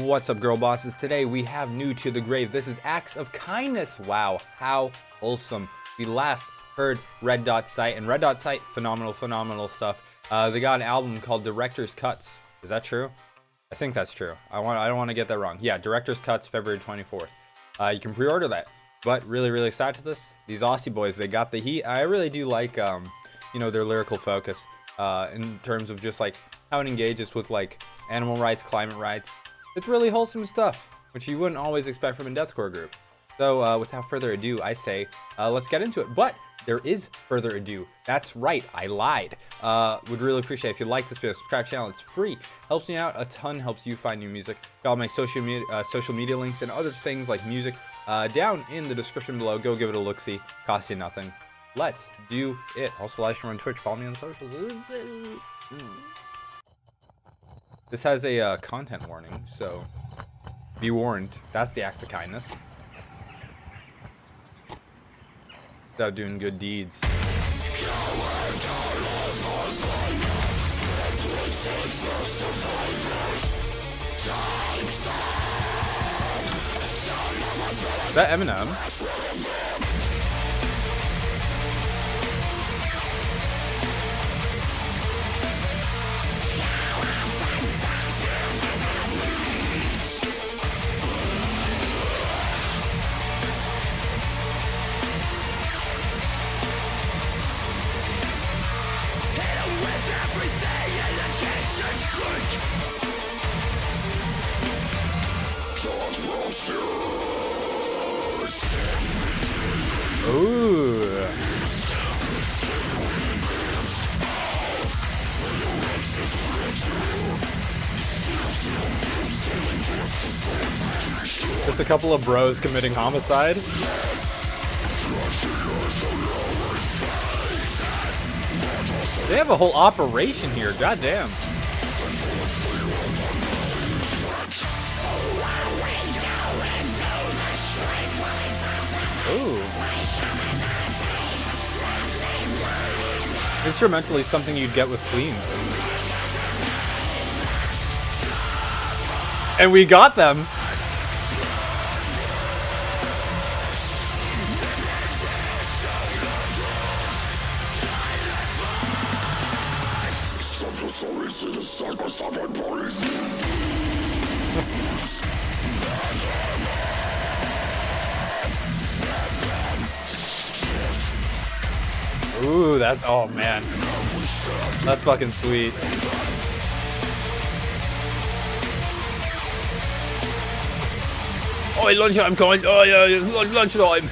What's up, girl bosses? Today we have New to the Grave. This is Acts of Kindness. Wow, how wholesome. We last heard Red Dot Sight, and Red Dot Sight, phenomenal stuff. They got an album called Director's Cuts. Is that true? I think that's true. I don't want to get that wrong. Yeah, Director's Cuts, February 24th. You can pre-order that. But really excited to this. These Aussie boys, they got the heat. I really do like, you know, their lyrical focus in terms of just like how it engages with like animal rights, climate rights. It's really wholesome stuff, which you wouldn't always expect from a deathcore group. So without further ado, I say let's get into it. But there is further ado. That's right, I lied. Would really appreciate it if you like this video, subscribe to the channel. It's free, helps me out a ton, helps you find new music. Got all my social media links and other things like music down in the description below. Go give it a look-see, costs you nothing. Let's do it. Also live stream on Twitch, follow me on socials. This has a content warning, so be warned. That's the acts of kindness. Without doing good deeds. Is that Eminem? Ooh. Just a couple of bros committing homicide. They have a whole operation here, goddamn. Ooh. Instrumentally, something you'd get with Clean. And we got them. Ooh, that's, oh man, that's fucking sweet. Oh, lunchtime, kind. Oh yeah, lunchtime.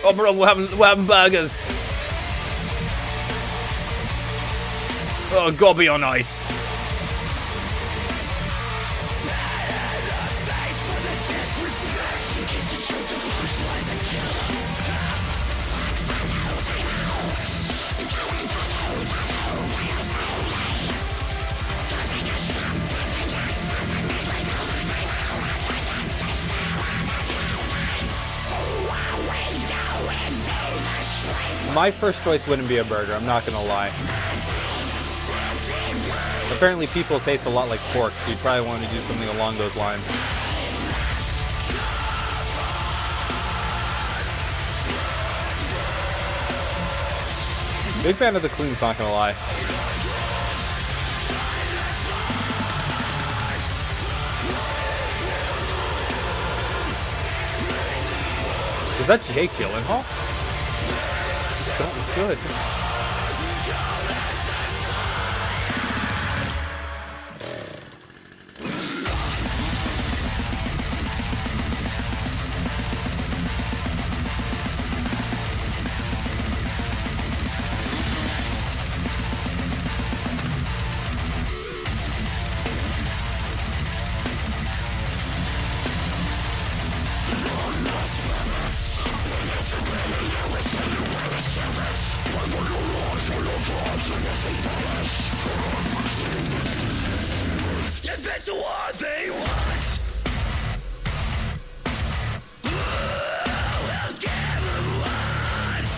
Oh, bro, we're having burgers. Oh, gobby on ice. My first choice wouldn't be a burger, I'm not gonna lie. Apparently people taste a lot like pork, so you probably want to do something along those lines. Big fan of the Cleans, not gonna lie. Is that Jake Gyllenhaal? That was good.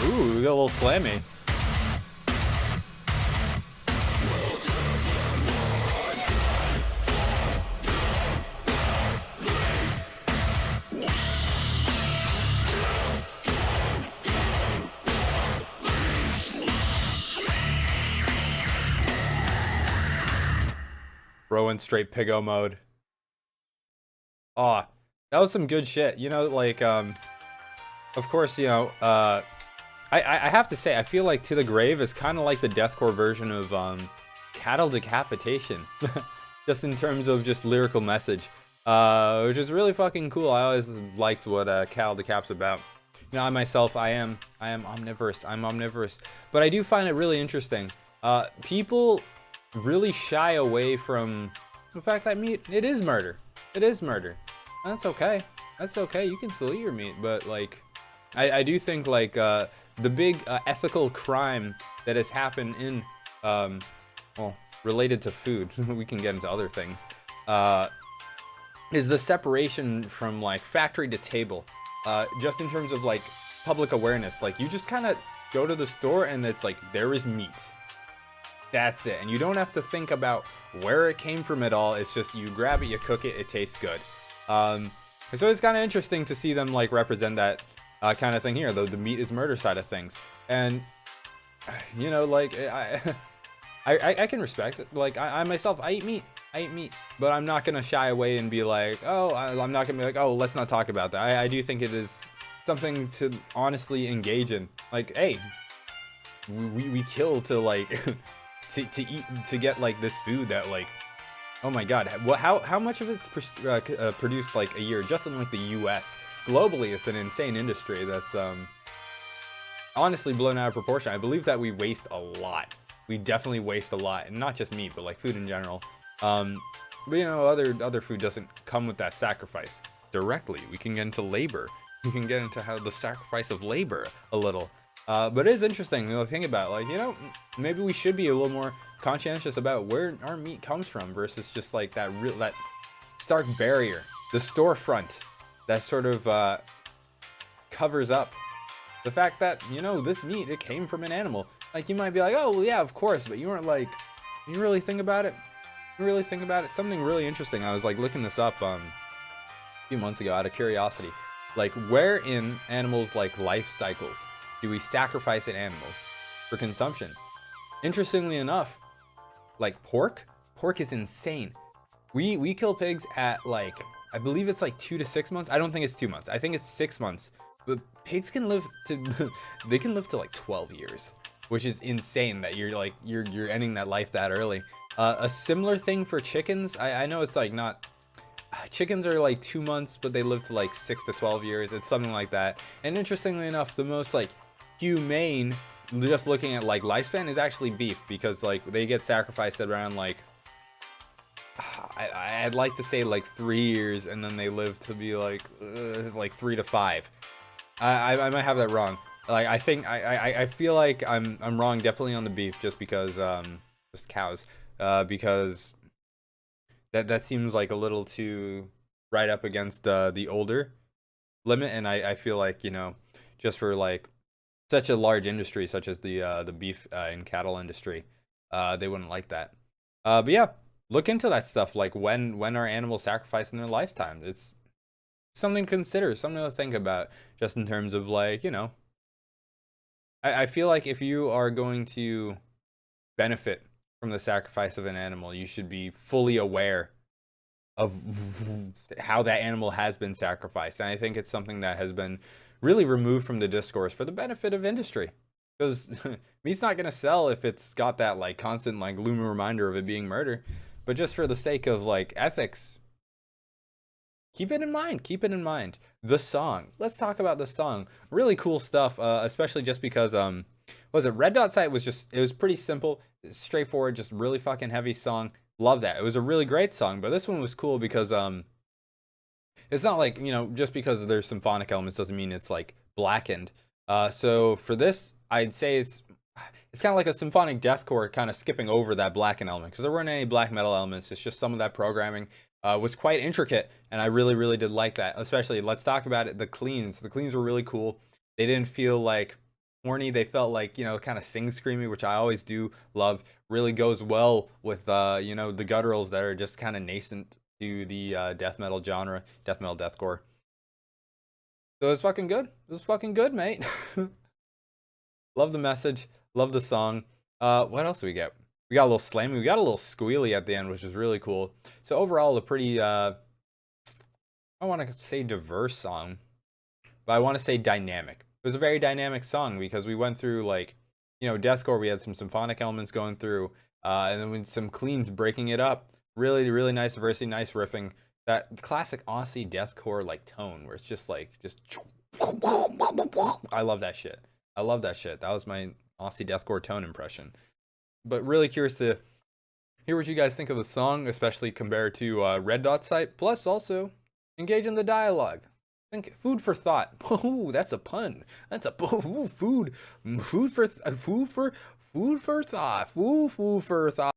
Ooh, we got a little slammy. Bro went straight piggo mode. Oh, that was some good shit. You know, like, of course, you know, I have to say, I feel like To the Grave is kind of like the deathcore version of Cattle Decapitation, just in terms of just lyrical message, which is really fucking cool. I always liked what Cattle Decap's about. You know, I myself, I am omnivorous. I'm omnivorous, but I do find it really interesting. People really shy away from the fact that meat, it is murder. It is murder. That's okay. That's okay. You can still eat your meat, but like, I do think like the big ethical crime that has happened in, well, related to food, we can get into other things, is the separation from like factory to table, just in terms of like public awareness. Like you just kind of go to the store and it's like, there is meat. That's it. And you don't have to think about where it came from at all. It's just you grab it, you cook it, it tastes good. So it's kind of interesting to see them like represent that kind of thing here, the meat is murder side of things. And you know, like I can respect it. Like I myself, I eat meat, but I'm not gonna shy away and be like, oh, I'm not gonna be like, oh, let's not talk about that. I do think it is something to honestly engage in. Like, hey, we kill to like to eat, to get like this food that like, oh my god, how much of it's produced like a year just in like the US. Globally, it's an insane industry that's honestly blown out of proportion. I believe that we waste a lot. We definitely waste a lot, and not just meat, but like food in general. But you know, other food doesn't come with that sacrifice directly. We can get into labor. We can get into how the sacrifice of labor a little. But it is interesting to think about, like, you know, maybe we should be a little more conscientious about where our meat comes from versus just like that stark barrier, the storefront that sort of covers up the fact that, you know, this meat, it came from an animal. Like, you might be like, oh, well, yeah, of course, but you weren't like, you really think about it? You really think about it? Something really interesting. I was like looking this up a few months ago out of curiosity. Like, where in animals' like life cycles do we sacrifice an animal for consumption? Interestingly enough, like pork is insane. We kill pigs at like, I believe it's like 2 to 6 months. I don't think it's 2 months. I think it's 6 months. But pigs can live to they can live to like 12 years, which is insane that you're like you're ending that life that early. A similar thing for chickens. I know it's like not, chickens are like 2 months, but they live to like 6 to 12 years. It's something like that. And interestingly enough, the most like humane, just looking at like lifespan, is actually beef, because like they get sacrificed at around like, I'd like to say like 3 years, and then they live to be like 3 to 5. I might have that wrong. Like, I think I feel like I'm wrong definitely on the beef, just because just cows, because that seems like a little too right up against the older limit, and I feel like, you know, just for like such a large industry such as the beef and cattle industry, they wouldn't like that. But yeah, look into that stuff, like when are animals sacrificed in their lifetime. It's something to consider, something to think about, just in terms of like, you know, I feel like if you are going to benefit from the sacrifice of an animal, you should be fully aware of how that animal has been sacrificed. And I think it's something that has been really removed from the discourse for the benefit of industry, because meat's not going to sell if it's got that like constant like looming reminder of it being murder. But just for the sake of like ethics, keep it in mind. Keep it in mind. The song. Let's talk about the song. Really cool stuff, especially just because was it Red Dot Sight was just, it was pretty simple, straightforward, just really fucking heavy song. Love that. It was a really great song, but this one was cool because it's not like, you know, just because there's symphonic elements doesn't mean it's like blackened. So for this, I'd say it's kind of like a symphonic deathcore, kind of skipping over that blackened element, because there weren't any black metal elements. It's just some of that programming was quite intricate, and I really did like that. Especially, let's talk about it, the cleans. The cleans were really cool. They didn't feel like horny. They felt like, you know, kind of sing screamy, which I always do love. Really goes well with you know, the gutturals that are just kind of nascent to the death metal genre, death metal deathcore. So it was fucking good. It was fucking good, mate. Love the message. Love the song. What else do we get? We got a little slammy. We got a little squealy at the end, which is really cool. So overall, a pretty, I want to say diverse song, but I want to say dynamic. It was a very dynamic song because we went through, like, you know, deathcore. We had some symphonic elements going through, and then with some cleans breaking it up. Really, really nice diversity, nice riffing. That classic Aussie deathcore like tone where it's just like, I love that shit. I love that shit. That was my Aussie deathcore tone impression. But really curious to hear what you guys think of the song, especially compared to Red Dot Sight. Plus, also engage in the dialogue. Think food for thought. Ooh, that's a pun. That's a ooh, food for thought. Food for thought.